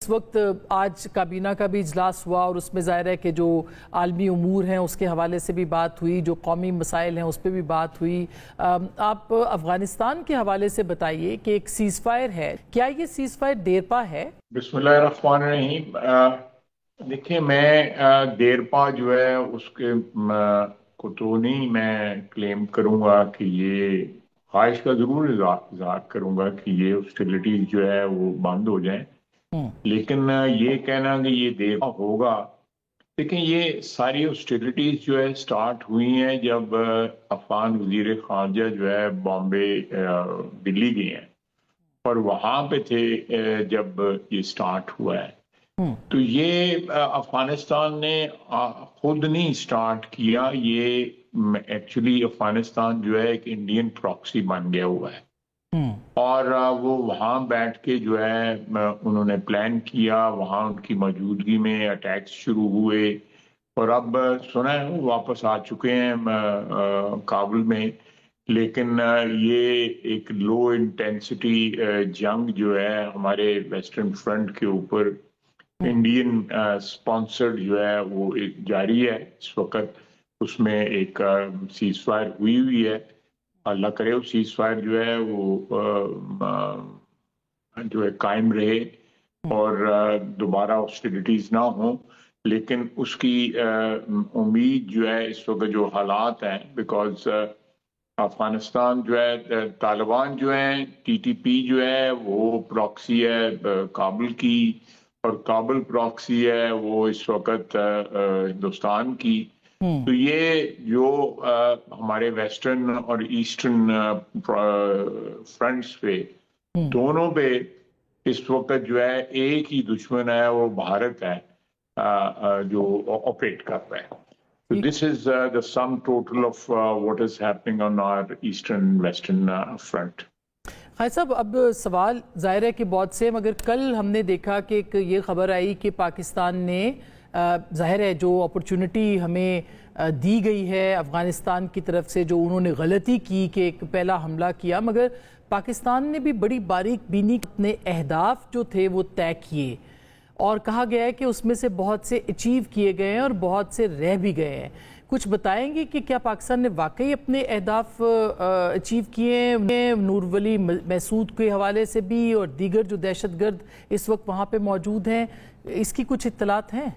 اس وقت آج کابینہ کا بھی اجلاس ہوا اور اس میں ظاہر ہے کہ جو عالمی امور ہیں اس کے حوالے سے بھی بات ہوئی، جو قومی مسائل ہیں اس پہ بھی بات ہوئی۔ آپ افغانستان کے حوالے سے بتائیے کہ ایک سیز فائر ہے، کیا یہ سیز فائر دیرپا ہے؟ بسم اللہ الرحمن الرحیم۔ دیکھیں، میں دیرپا جو ہے اس کے کو تو نہیں میں کلیم کروں گا کہ یہ خواہش کا ضرور اظہار کروں گا کہ یہ ہاسٹیلٹیز جو ہے وہ بند ہو جائیں، لیکن یہ کہنا کہ یہ دیرپا ہوگا، لیکن یہ ساری ہاسٹیلٹیز جو ہے سٹارٹ ہوئی ہیں جب افغان وزیر خارجہ جو ہے بامبے دلی گئے ہیں اور وہاں پہ تھے جب یہ سٹارٹ ہوا ہے۔ تو یہ افغانستان نے خود نہیں سٹارٹ کیا، یہ ایکچولی افغانستان جو ہے ایک انڈین پراکسی بن گیا ہوا ہے، اور وہ وہاں بیٹھ کے جو ہے انہوں نے پلان کیا، وہاں ان کی موجودگی میں اٹیکس شروع ہوئے، اور اب سنا ہے واپس آ چکے ہیں کابل میں، لیکن یہ ایک لو انٹینسٹی جنگ جو ہے ہمارے ویسٹرن فرنٹ کے اوپر انڈین سپانسرڈ جو ہے وہ ایک جاری ہے اس وقت۔ اس میں ایک سیز فائر ہوئی ہے، اللہ کرے وہ سیز فائر جو ہے وہ جو ہے قائم رہے اور دوبارہ ہاسٹیلٹیز نہ ہوں، لیکن اس کی امید جو ہے اس وقت جو حالات ہیں، بیکاز افغانستان جو ہے طالبان جو ہیں ٹی ٹی پی جو ہے وہ پراکسی ہے کابل کی، اور کابل پراکسی ہے وہ اس وقت ہندوستان کی۔ تو یہ جو ہمارے ویسٹرن اور ایسٹرن فرنٹس پہ دونوں پہ اس وقت جو ہے ایک ہی دشمن ہے، وہ بھارت ہے جو آپریٹ کر رہا ہے۔ So this is the sum total of what is happening on our eastern and western front. خیر صاحب، اب سوال ظاہر ہے کہ بہت سے، مگر کل ہم نے دیکھا کہ ایک یہ خبر آئی کہ پاکستان نے ظاہر ہے جو اپرچونٹی ہمیں دی گئی ہے افغانستان کی طرف سے، جو انہوں نے غلطی کی کہ ایک پہلا حملہ کیا، مگر پاکستان نے بھی بڑی باریک بینی اپنے اہداف جو تھے وہ طے کیے، اور کہا گیا ہے کہ اس میں سے بہت سے اچیو کیے گئے ہیں اور بہت سے رہ بھی گئے ہیں۔ کچھ بتائیں گے کہ کیا پاکستان نے واقعی اپنے اہداف اچیو کیے ہیں، نور ولی محسود کے حوالے سے بھی اور دیگر جو دہشت گرد اس وقت وہاں پہ موجود ہیں، اس کی کچھ اطلاعات ہیں؟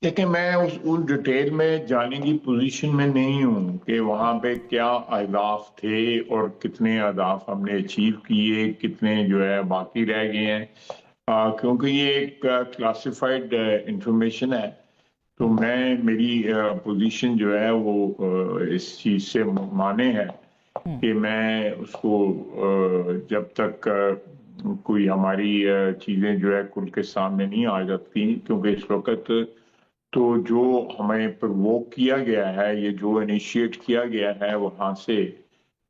دیکھیں، میں اس ڈیٹیل میں جانے کی پوزیشن میں نہیں ہوں کہ وہاں پہ کیا اہداف تھے اور کتنے اہداف ہم نے اچیو کیے، کتنے جو ہے باقی رہ گئے ہیں، کیونکہ یہ ایک کلاسیفائڈ انفارمیشن ہے، تو میری پوزیشن جو ہے وہ اس چیز سے مانے ہے کہ میں اس کو جب تک کوئی ہماری چیزیں جو ہے کل کے سامنے نہیں آ جاتی، کیونکہ اس وقت تو جو ہمیں پرووک کیا گیا ہے، یہ جو انیشیٹ کیا گیا ہے وہاں سے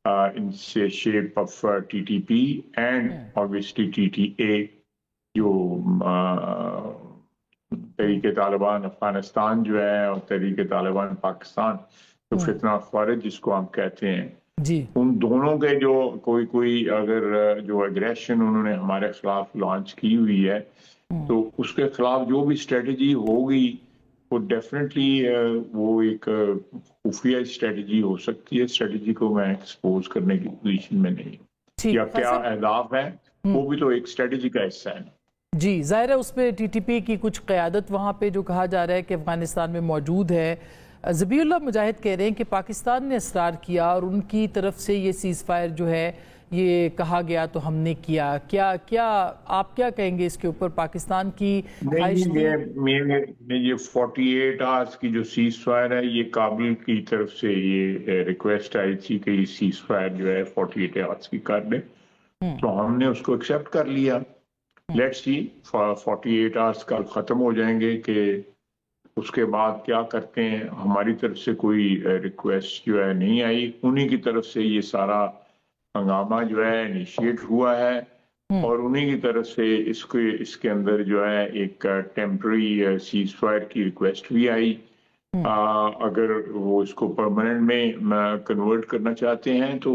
ان سے shape of T T P and obviously T T A, جو تحریک طالبان افغانستان جو ہے اور تحریک طالبان پاکستان، جو فتنہ خارج جس کو ہم کہتے ہیں، ان دونوں کے جو کوئی اگر جو اگریشن انہوں نے ہمارے خلاف لانچ کی ہوئی ہے، تو اس کے خلاف جو بھی اسٹریٹجی ہوگی وہ ڈیفینیٹلی وہ ایک خفیہ اسٹریٹجی ہو سکتی ہے۔ اسٹریٹجی کو میں ایکسپوز کرنے کی پوزیشن میں نہیں ہوں، یا کیا اہداف ہیں وہ بھی تو ایک اسٹریٹجی کا حصہ ہے۔ جی، ظاہر ہے اس پہ ٹی ٹی پی کی کچھ قیادت وہاں پہ جو کہا جا رہا ہے کہ افغانستان میں موجود ہے۔ ذبیح اللہ مجاہد کہہ رہے ہیں کہ پاکستان نے اصرار کیا اور ان کی طرف سے یہ سیز فائر جو ہے یہ کہا گیا تو ہم نے کیا۔ کیا آپ کیا کہیں گے اس کے اوپر؟ پاکستان کی خواہش تھی؟ یہ 48 آورس کی جو سیز فائر ہے، یہ کابل کی طرف سے یہ ریکویسٹ آئی تھی کہ یہ سیز فائر جو ہے 48 آورس کی کر دیں، تو ہم نے اس کو ایکسیپٹ کر لیا۔ لیٹس سی 48 آورس کل ختم ہو جائیں گے کہ اس کے بعد کیا کرتے ہیں۔ ہماری طرف سے کوئی ریکویسٹ جو ہے نہیں آئی، انہی کی طرف سے یہ سارا ہنگامہ جو ہے انیشیٹ ہوا ہے، اور انہی کی طرف سے اس کے اندر جو ہے ایک ٹیمپرری سیز فائر کی ریکویسٹ بھی آئی۔ اگر وہ اس کو پرماننٹ میں کنورٹ کرنا چاہتے ہیں تو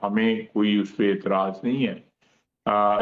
ہمیں کوئی اس پہ اعتراض نہیں ہے،